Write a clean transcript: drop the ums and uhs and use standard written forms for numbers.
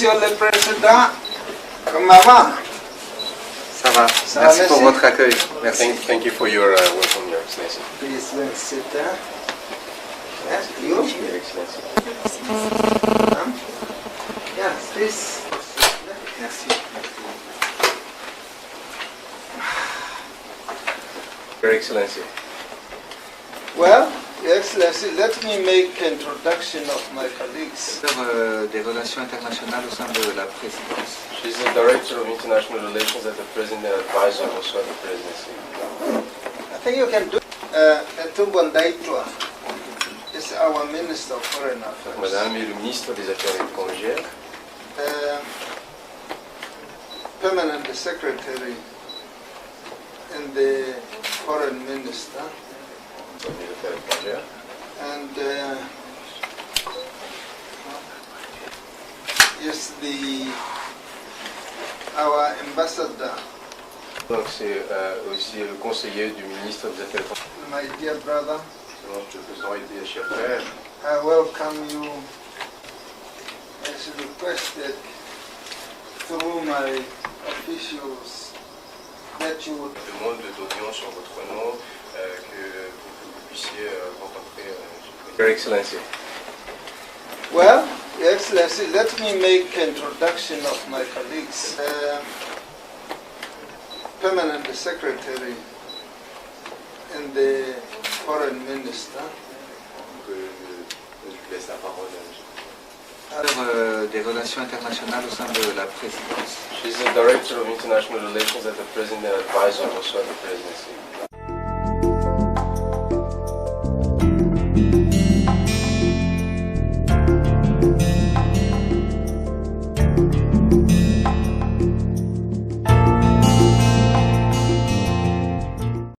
Monsieur le Président, comment va? Ça va. Ça va, Merci pour merci. votre accueil. Merci. Thank you for your welcome, Your Excellency. Please sit down. Yes, you? Your Excellency. Yes, please. Merci. Your Excellency. Well, Your Excellency, let me make introduction of my colleagues. Des relations internationales au sein de la présidence. She's the Director of International Relations at the President and Advisor also at the Presidency. I think you can do. Tumbandaitwa is our Minister of Foreign Affairs. Madame est le ministre des Affaires étrangères, Permanent Secretary and the Foreign Minister, des Affaires étrangères, and is our ambassador, donc c'est aussi le conseiller du ministre des Affaires étrangères. my dear brother. Donc, le président et cher frère, I welcome you as requested through my officials that you would demande d'audience en votre nom que vous puissiez rencontrer Your Excellency. Well, Your Excellency, let me make introduction of my colleagues. Permanent Secretary and the Foreign Minister, Donc, je vous laisse la parole. Des relations internationales au sein de la présidence. She's the Director of International Relations at the President and Advisor also at the Presidency.